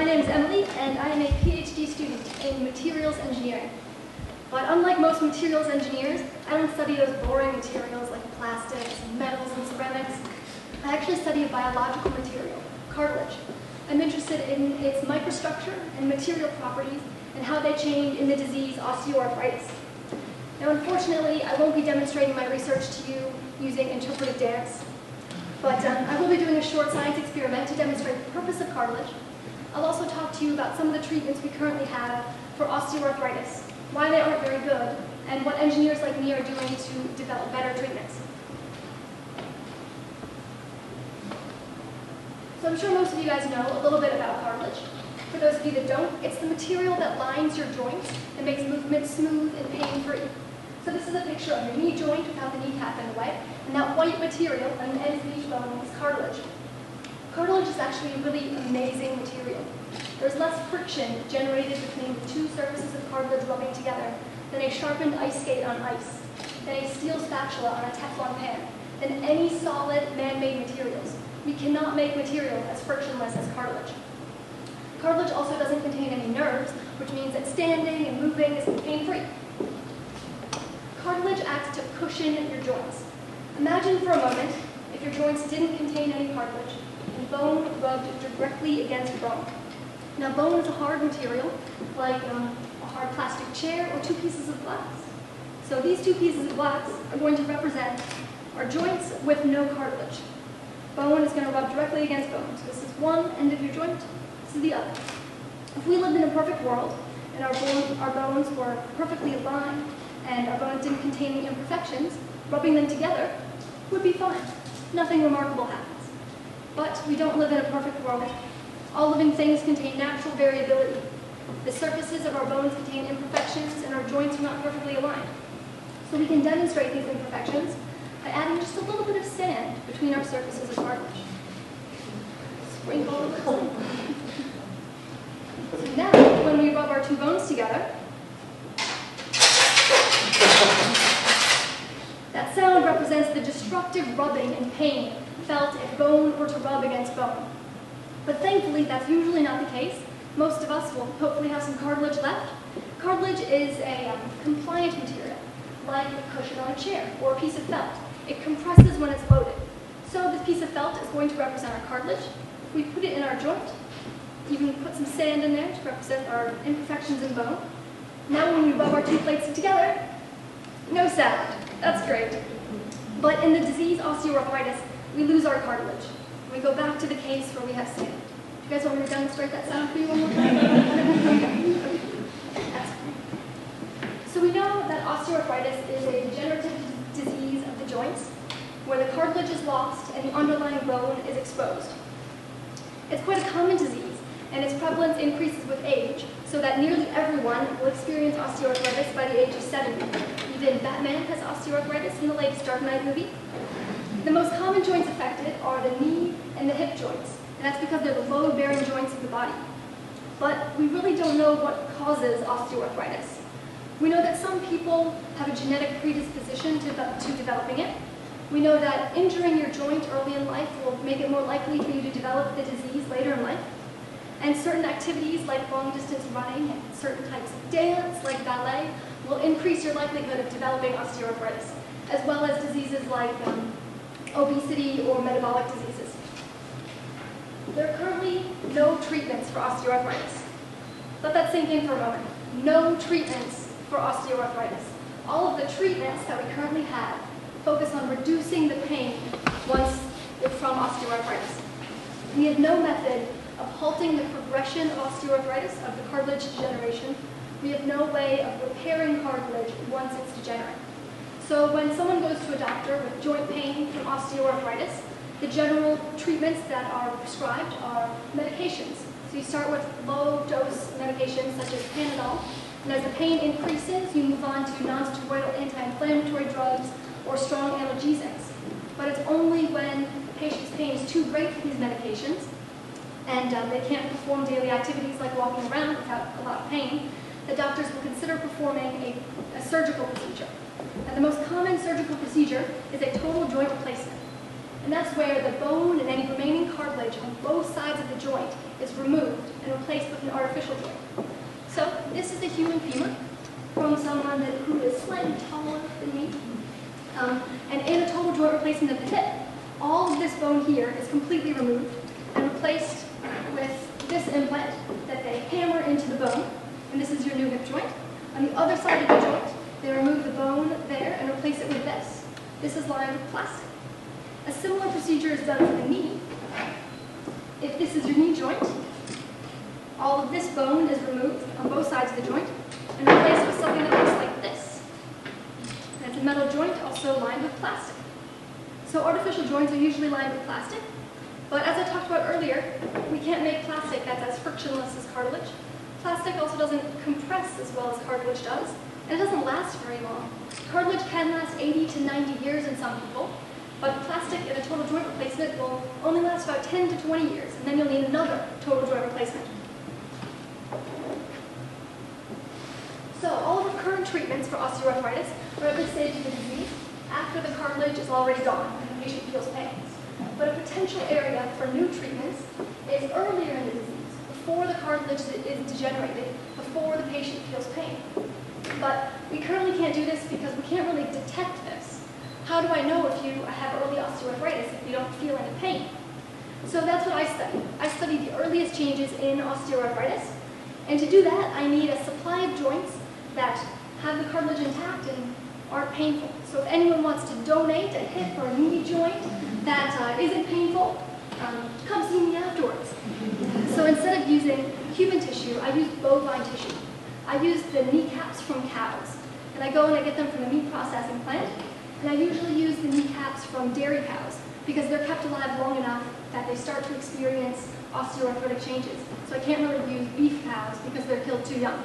name is Emily, and I am a PhD student in materials engineering. But unlike most materials engineers, I don't study those boring materials like plastics, and metals, and ceramics. I actually study a biological material, cartilage. I'm interested in its microstructure and material properties and how they change in the disease osteoarthritis. Now, unfortunately, I won't be demonstrating my research to you using interpretive dance, but I will be doing a short science experiment to demonstrate the purpose of cartilage. I'll also talk to you about some of the treatments we currently have for osteoarthritis, why they aren't very good, and what engineers like me are doing to develop better treatments. So I'm sure most of you guys know a little bit about cartilage. For those of you that don't, it's the material that lines your joints and makes movement smooth and pain-free. So this is a picture of your knee joint without the kneecap in the way, and that white material on the ends of each bone is cartilage. Cartilage is actually a really amazing material. There's less friction generated between the two surfaces of cartilage rubbing together than a sharpened ice skate on ice, than a steel spatula on a Teflon pan, than any solid man-made materials. We cannot make material as frictionless as cartilage. Cartilage also doesn't contain any nerves, which means that standing and moving is pain-free. Cartilage acts to cushion your joints. Imagine for a moment if your joints didn't contain any cartilage and bone rubbed directly against bone. Now, bone is a hard material, like a hard plastic chair or two pieces of glass. So these two pieces of glass are going to represent our joints with no cartilage. Bone is going to rub directly against bone. So this is one end of your joint, this is the other. If we lived in a perfect world and our bones were perfectly aligned and our bones didn't contain any imperfections, rubbing them together would be fine. Nothing remarkable happens. But we don't live in a perfect world. All living things contain natural variability. The surfaces of our bones contain imperfections and our joints are not perfectly aligned. So we can demonstrate these imperfections by adding just a little bit of sand between our surfaces of cartilage. Sprinkle a little. So now, when we rub our two bones together, that sound represents the destructive rubbing and pain felt if bone were to rub against bone. But thankfully, that's usually not the case. Most of us will hopefully have some cartilage left. Cartilage is a compliant material, like a cushion on a chair or a piece of felt. It compresses when it's loaded. So this piece of felt is going to represent our cartilage. If we put it in our joint, you can put some sand in there to represent our imperfections in bone. Now when we rub our two plates together, no sound. That's great. But in the disease osteoarthritis, we lose our cartilage. We go back to the case where we have sand. Do you guys want me to demonstrate that sound for you one more time? That's fine. So we know that osteoarthritis is a degenerative disease of the joints where the cartilage is lost and the underlying bone is exposed. It's quite a common disease, and its prevalence increases with age, so that nearly everyone will experience osteoarthritis by the age of 70. Even Batman has osteoarthritis in the latest Dark Knight movie. The most common joints affected are the knee and the hip joints, and that's because they're the load-bearing joints of the body. But we really don't know what causes osteoarthritis. We know that some people have a genetic predisposition to developing it. We know that injuring your joint early in life will make it more likely for you to develop the disease later in life. And certain activities like long-distance running and certain types of dance like ballet will increase your likelihood of developing osteoarthritis, as well as diseases like obesity or metabolic diseases. There are currently no treatments for osteoarthritis. Let that sink in for a moment. No treatments for osteoarthritis. All of the treatments that we currently have focus on reducing the pain once you're from osteoarthritis. We have no method of halting the progression of osteoarthritis, of the cartilage degeneration. We have no way of repairing cartilage once it's degenerate. So when someone goes to a doctor with joint pain from osteoarthritis, the general treatments that are prescribed are medications. So you start with low-dose medications such as Panadol, and as the pain increases, you move on to non-steroidal anti-inflammatory drugs or strong analgesics. But it's only when the patient's pain is too great for these medications and they can't perform daily activities like walking around without a lot of pain, that doctors will consider performing a surgical procedure. And the most common surgical procedure is a total joint replacement. And that's where the bone and any remaining cartilage on both sides of the joint is removed and replaced with an artificial joint. So this is the human femur from someone who is slightly taller than me. And in a total joint replacement of the hip, all of this bone here is completely removed and replaced with this implant that they hammer into the bone. And this is your new hip joint. On the other side of the joint, they remove the bone there and replace it with this. This is lined with plastic. A similar procedure is done for the knee. If this is your knee joint, all of this bone is removed on both sides of the joint and replaced with something that looks like this. And it's a metal joint also lined with plastic. So artificial joints are usually lined with plastic, but as I talked about earlier, we can't make plastic that's as frictionless as cartilage. Plastic also doesn't compress as well as cartilage does, and it doesn't last very long. Cartilage can last 80 to 90 years in some people, but plastic in a total joint replacement will only last about 10 to 20 years, and then you'll need another total joint replacement. So all of the current treatments for osteoarthritis are at this stage of the disease after the cartilage is already gone and the patient feels pain. But a potential area for new treatments is earlier in the disease, before the cartilage is degenerated, before the patient feels pain. But we currently can't do this because we can't really detect this. How do I know if you have early osteoarthritis if you don't feel any pain? So that's what I study. I study the earliest changes in osteoarthritis. And to do that, I need a supply of joints that have the cartilage intact and aren't painful. So if anyone wants to donate a hip or a knee joint that isn't painful, come see me afterwards. So instead of using human tissue, I use bovine tissue. I use the kneecaps from cows. And I go and I get them from a meat processing plant. And I usually use the kneecaps from dairy cows because they're kept alive long enough that they start to experience osteoarthritic changes. So I can't really use beef cows because they're killed too young.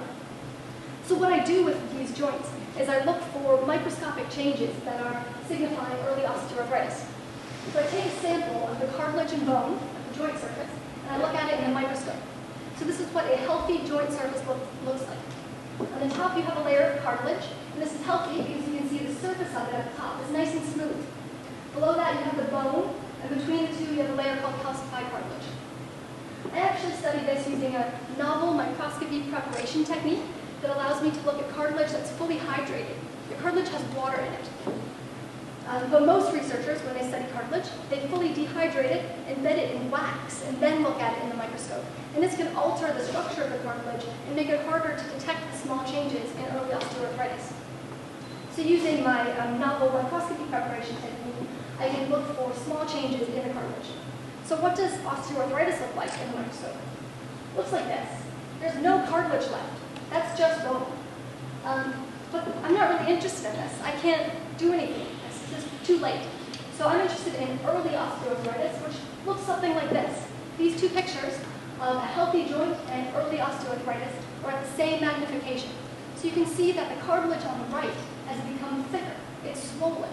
So what I do with these joints is I look for microscopic changes that are signifying early osteoarthritis. So I take a sample of the cartilage and bone of the joint surface, and I look at it in a microscope. So this is what a healthy joint surface looks like. On the top you have a layer of cartilage, and this is healthy because you can see the surface of it at the top is nice and smooth. Below that you have the bone, and between the two you have a layer called calcified cartilage. I actually studied this using a novel microscopy preparation technique that allows me to look at cartilage that's fully hydrated. The cartilage has water in it. But most researchers, when they study cartilage, they fully dehydrate it, embed it in wax, and then look at it in the microscope. And this can alter the structure of the cartilage and make it harder to detect the small changes in early osteoarthritis. So using my novel microscopy preparation technique, I can look for small changes in the cartilage. So what does osteoarthritis look like in the microscope? It looks like this. There's no cartilage left. That's just bone. But I'm not really interested in this. I can't do anything with this. It's just too late. So I'm interested in early osteoarthritis, which looks something like this. These two pictures of a healthy joint and early osteoarthritis are at the same magnification. So you can see that the cartilage on the right has become thicker. It's swollen.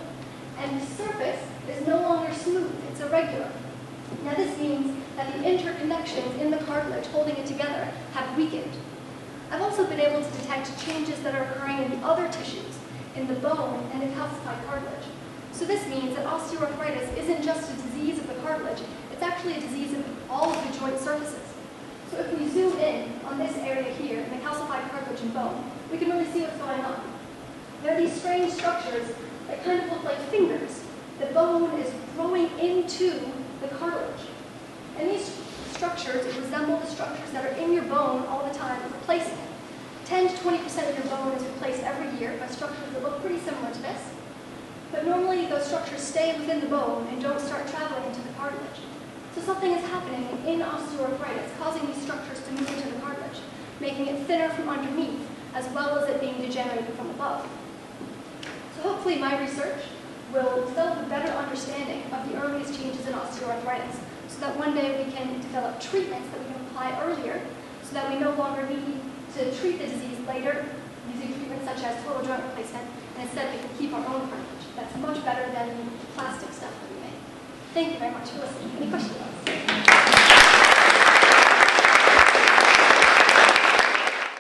And the surface is no longer smooth. It's irregular. Now this means that the interconnections in the cartilage holding it together have weakened. I've also been able to detect changes that are occurring in the other tissues, in the bone and the calcified cartilage. So this means that osteoarthritis isn't just a disease of the cartilage, it's actually a disease of all of the joint surfaces. So if we zoom in on this area here, in the calcified cartilage and bone, we can really see what's going on. There are these strange structures that kind of look like fingers. The bone is growing into the cartilage. And these structures resemble the structures that are in your bone all the time and replacing it. 10 to 20% of your bone is replaced every year by structures that look pretty similar to this. But normally those structures stay within the bone and don't start traveling into the cartilage. So something is happening in osteoarthritis, causing these structures to move into the cartilage, making it thinner from underneath, as well as it being degenerated from above. So hopefully my research will develop a better understanding of the earliest changes in osteoarthritis, so that one day we can develop treatments that we can apply earlier, so that we no longer need to treat the disease later using treatments such as total joint replacement, and instead we can keep our own cartilage. That's much better than the plastic stuff that we make. Thank you very much for listening. Any questions?